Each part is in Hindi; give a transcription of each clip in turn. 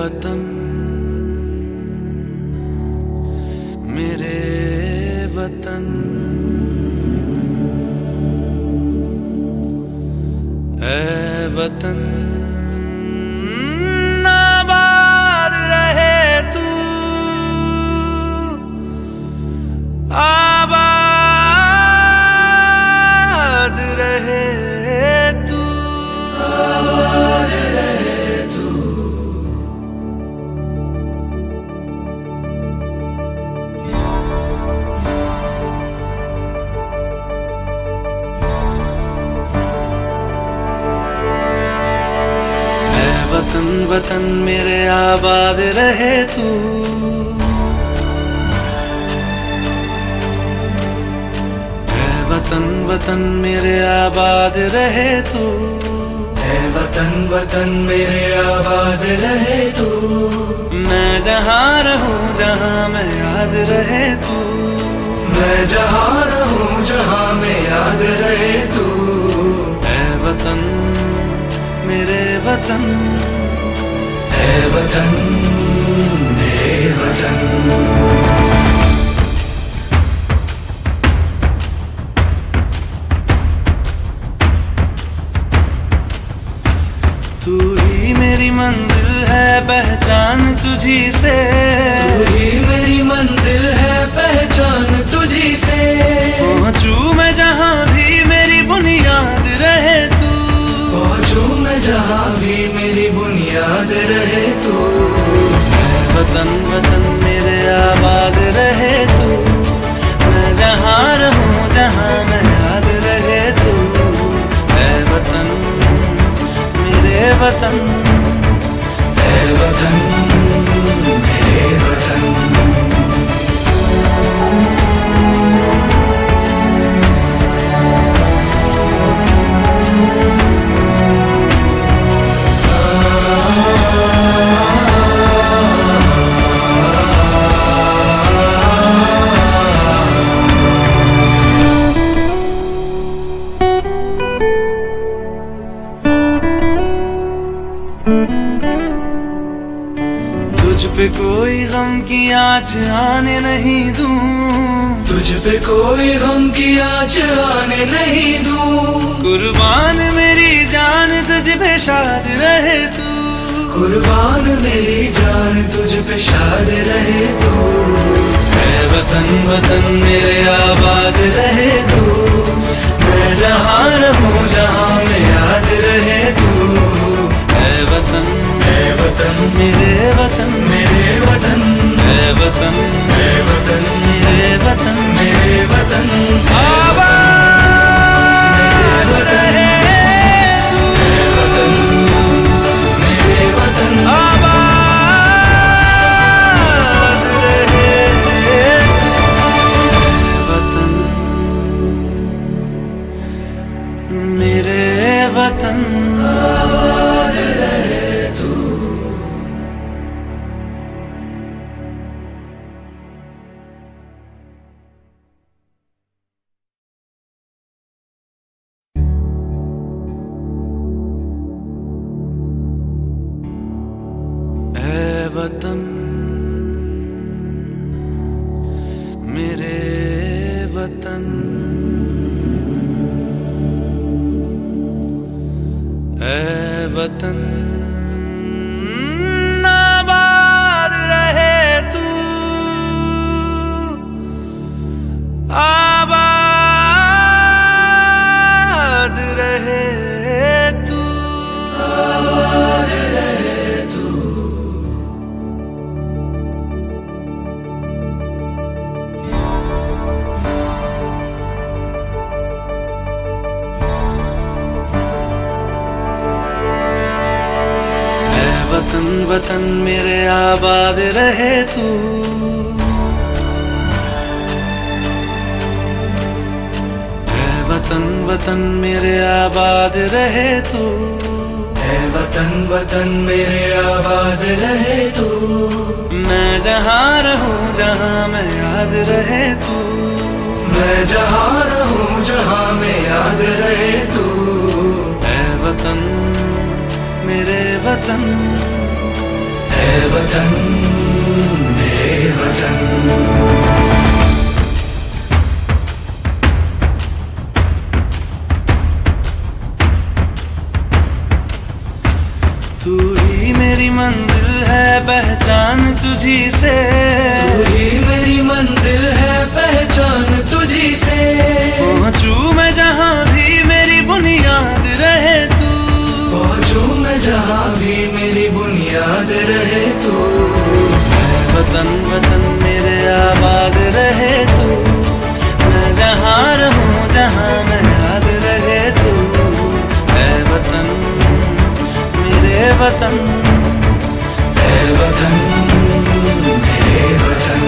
वतन मेरे वतन, ऐ वतन आबाद रहे तू, आबाद रहे तू, आबाद रहे तू। वतन वतन मेरे आबाद रहे तू, ऐ वतन वतन मेरे आबाद रहे तू, ऐ वतन वतन मेरे आबाद रहे तू। मैं जहाँ रहूं जहाँ मैं याद रहे तू, मैं जहाँ रहूं जहाँ मैं याद रहे तू। ऐ वतन मेरे वतन, ऐ वतन मेरे वतन। तू ही मेरी मंजिल है पहचान तुझी से, तू ही मेरी मंजिल है पहचान तुझी से। पहुंचू मैं जहाँ भी मेरी बुनियाद रहे तू, पहुंचू मैं जहाँ भी मेरी बुनियाद रहे तू। ऐ वतन वतन मेरे आबाद रहे तू, मैं जहाँ रहूं जहाँ मैं याद रहे तू। ऐ वतन मेरे वतन, ऐ वतन मेरे वतन। तुझ पे कोई गम की आँच आने नहीं दूं, तुझ पे कोई गम की आँच आने नहीं दूं। कुर्बान मेरी जान तुझ पे शाद रहे तू, कुर्बान मेरी जान तुझ पे शाद रहे तू। ऐ वतन वतन मेरे आबाद रहे तू, मैं जहाँ रहूं जहाँ मैं याद रहे तू। ऐ वतन, ऐ वतन मेरे वतन, मेरे वतन। ऐ वतन, ऐ वतन मेरे वतन, मेरे वतन। आबाद रहे तू, ऐ वतन मेरे वतन। आबाद रहे तू, वतन मेरे वतन। आबाद रहे तू। वतन मेरे वतन, ऐ वतन आबाद रहे तू, आबाद रहे तू, आबाद रहे तू। वतन वतन मेरे आबाद रहे तू, ऐ वतन वतन मेरे आबाद रहे तू, ऐ वतन वतन मेरे आबाद रहे तू। मैं जहाँ रहूं जहाँ मैं याद रहे तू, मैं जहाँ रहूं जहाँ मैं याद रहे तू। ऐ वतन मेरे वतन, ऐ है वतन मेरे वतन। तू ही मेरी मंजिल है पहचान तुझी से, तू ही मेरी मंजिल है पहचान तुझी से। पहुँचूं मैं जहाँ भी मेरी बुनियाद रहे तू, पहुँचूं मैं जहाँ भी मेरी बुनियाद रहे तू। मैं वतन वतन मेरे आबाद रहे तू, मैं जहाँ रहूं जहाँ मैं याद रहे तू। है वतन मेरे वतन, है वतन मेरे वतन।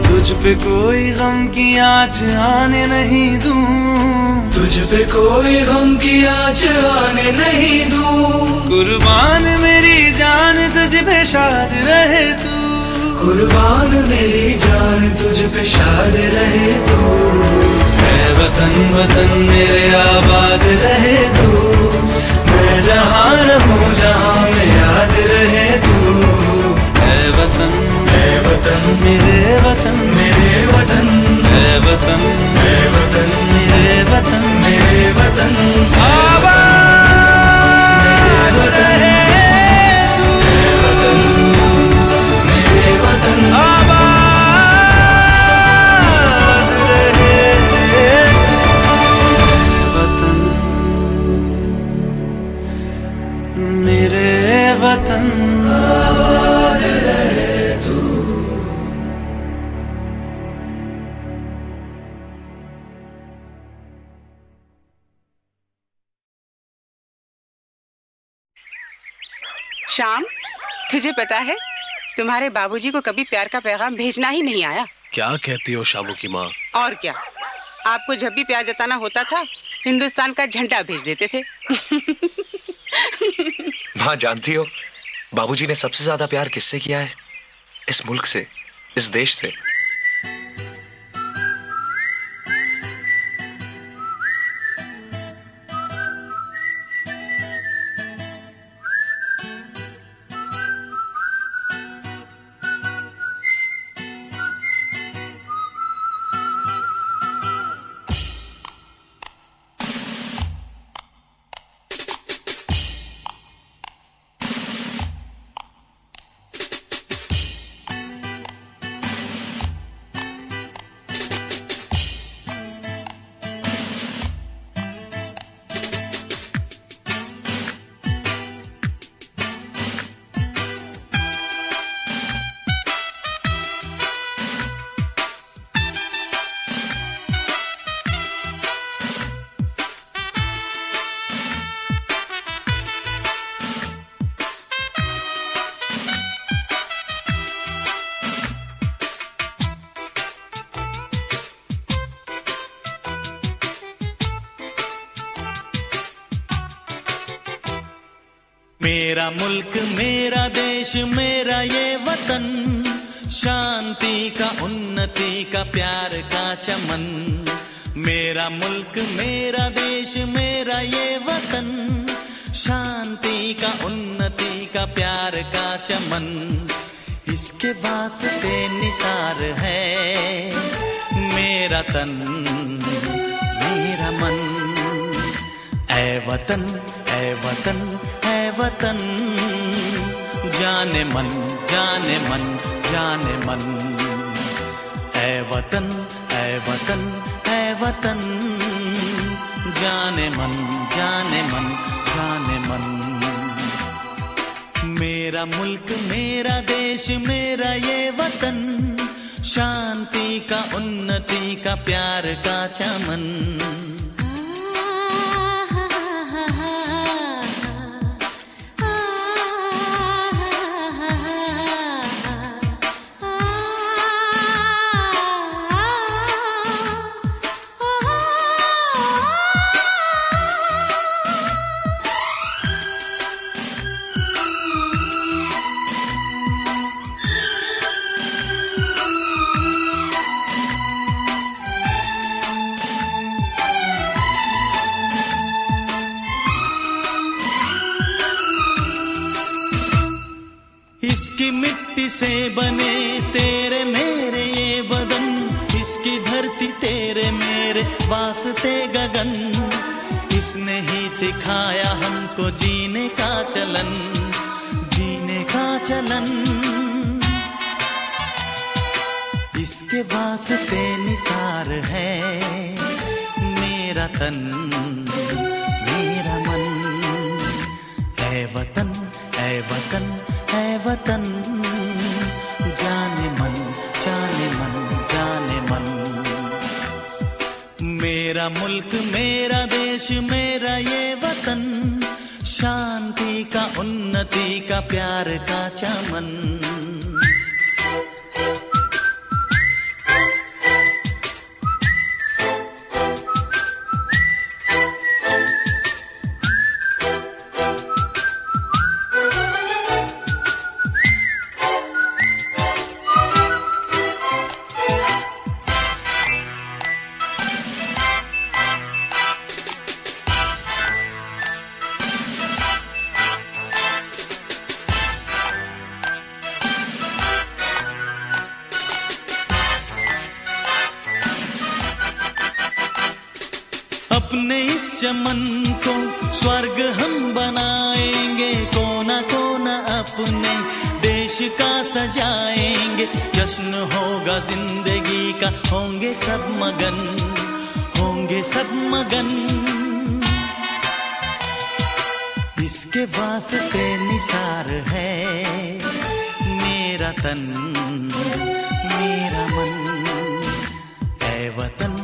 तुझ पे कोई गम की आँच आने नहीं दूं, तुझ पे कोई गम की आँच आने नहीं दूं। कुर्बान मेरी जान तुझ पे शाद रहे तू, कुर्बान मेरी जान तुझ पे शाद रहे तू। है वतन वतन मेरे आबाद रहे तू, मैं जहाँ रहूं जहाँ मैं याद रहे तू। है वतन मेरे वतन, मेरे वतन है वतन, है वतन मेरे वतन, मेरे वतन आबाद रहे तू। है वतन मेरे वतन आबाद रहे तू। वतन मेरे वतन आबाद रहे तू। श्याम, तुझे पता है तुम्हारे बाबूजी को कभी प्यार का पैगाम भेजना ही नहीं आया। क्या कहती हो शामू की माँ? और क्या, आपको जब भी प्यार जताना होता था हिंदुस्तान का झंडा भेज देते थे। माँ जानती हो बाबूजी ने सबसे ज्यादा प्यार किससे किया है? इस मुल्क से, इस देश से। मेरा मुल्क मेरा देश मेरा ये वतन, शांति का उन्नति का प्यार का चमन। मेरा मुल्क मेरा देश मेरा ये वतन, शांति का उन्नति का प्यार का चमन। इसके वास्ते निसार है मेरा तन मेरा मन। ऐ वतन ऐ वतन ऐ वतन, जाने मन जाने मन जाने मन। ऐ वतन ऐ वतन ऐ वतन, जाने मन जाने मन जाने मन। मेरा मुल्क मेरा देश मेरा ये वतन, शांति का उन्नति का प्यार का चमन। मिट्टी से बने तेरे मेरे ये बदन, इसकी धरती तेरे मेरे वास्ते गगन। इसने ही सिखाया हमको जीने का चलन, जीने का चलन। इसके वास्ते निसार है मेरा तन मेरा मन। ऐ वतन ऐ वतन ऐ वतन, जाने मन जाने मन जाने मन। मेरा मुल्क मेरा देश मेरा ये वतन, शांति का उन्नति का प्यार का चमन। अपने इस चमन को स्वर्ग हम बनाएंगे, कोना कोना अपने देश का सजाएंगे। जश्न होगा जिंदगी का, होंगे सब मगन, होंगे सब मगन। इसके वास्ते निसार है मेरा तन मेरा मन। ऐ वतन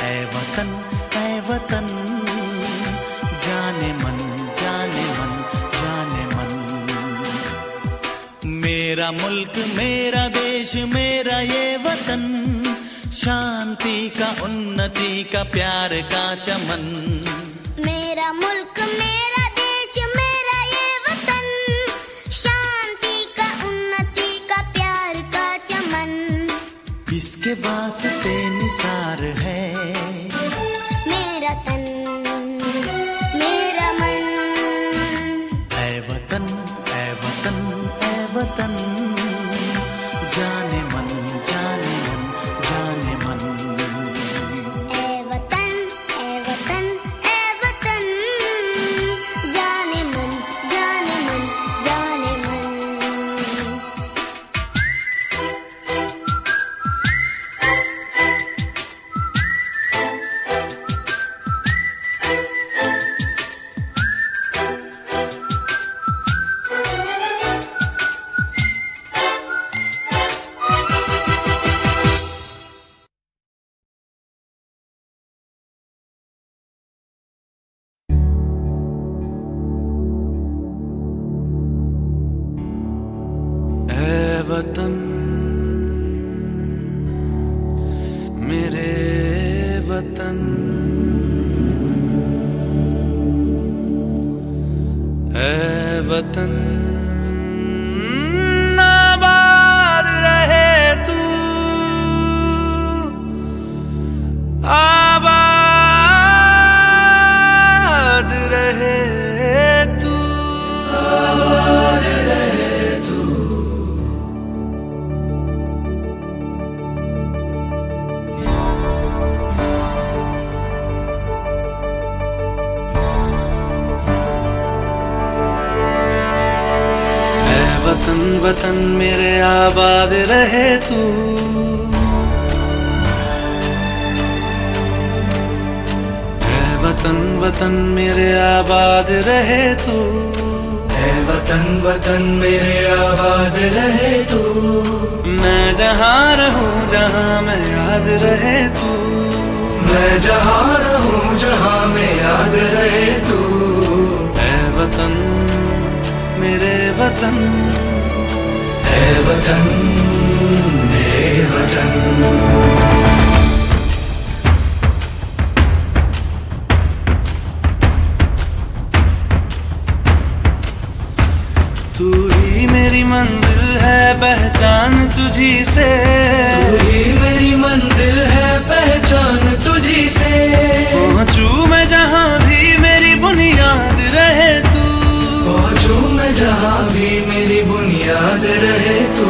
ऐ वतन ऐ वतन, जाने मन जाने मन जाने मन। मेरा मुल्क मेरा देश मेरा ये वतन, शांति का उन्नति का प्यार का चमन। मेरा मुल्क मेरा देश मेरा ये वतन, शांति का उन्नति का प्यार का चमन। इसके वास्ते निसार है मेरा तन मेरा मन। ऐ वतन ऐ वतन ऐ वतन, जाने मन जाने मन जाने मन। ऐ वतन ऐ वतन ऐ वतन, जाने मन जाने मन जाने मन। वतन मेरे वतन, ऐ वतन आबाद रहे तू, आबाद रहे तू, आबाद रहे तू। वतन वतन मेरे आबाद रहे तू, ऐ वतन वतन मेरे आबाद रहे तू, ऐ वतन वतन मेरे आबाद रहे तू। मैं जहाँ रहूं जहाँ मैं याद रहे तू, मैं जहाँ रहूं जहाँ मैं याद रहे तू। ऐ वतन मेरे वतन, ऐ वतन मेरे वतन। तू ही मेरी मंजिल है पहचान तुझी से, तू ही मेरी मंजिल है पहचान तुझी से। पहुँचूं मैं जहाँ भी मेरी बुनियाद रहे तू, पहुँचूं मैं जहाँ भी मेरी बुनियाद रहे तू।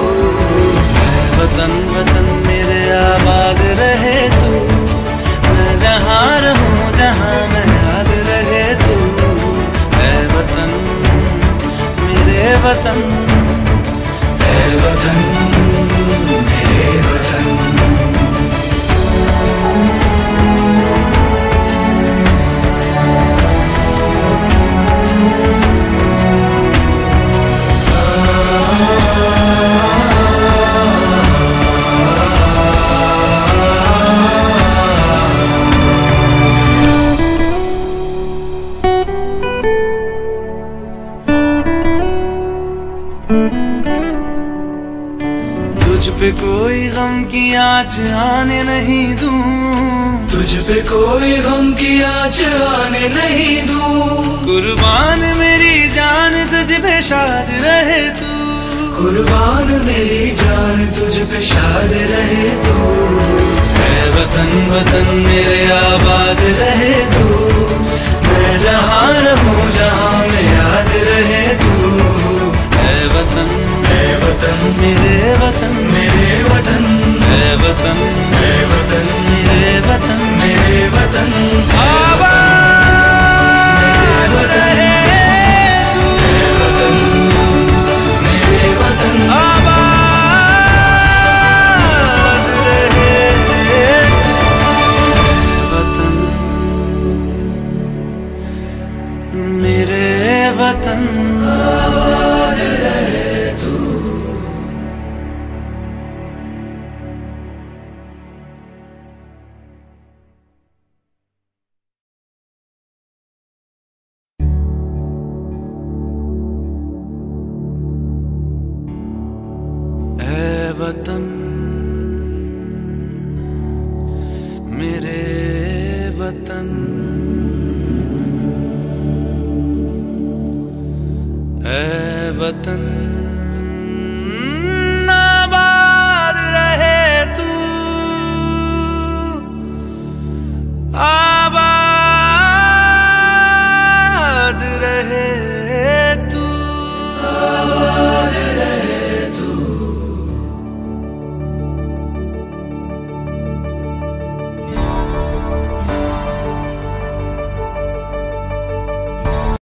वतन, ऐ वतन मेरे वतन। तुझ पे कोई गम की आँच आने नहीं दूं, तुझ पे कोई गम की आँच आने नहीं दूं। कुर्बान मेरी जान तुझ पे शाद रहे तू, कुर्बान मेरी जान तुझ पे शाद रहे तू। ऐ वतन वतन मेरे आबाद रहे तू, मैं जहाँ रहूँ जहाँ में याद रहे तू। ऐ वतन मेरे वतन, मेरे वतन, ऐ वतन, ऐ वतन मेरे वतन, मेरे वतन आबाद रहे तू। ऐ वतन मेरे वतन आबाद रहे तू। वतन मेरे वतन आबाद रहे तू। वतन मेरे वतन, ऐ वतन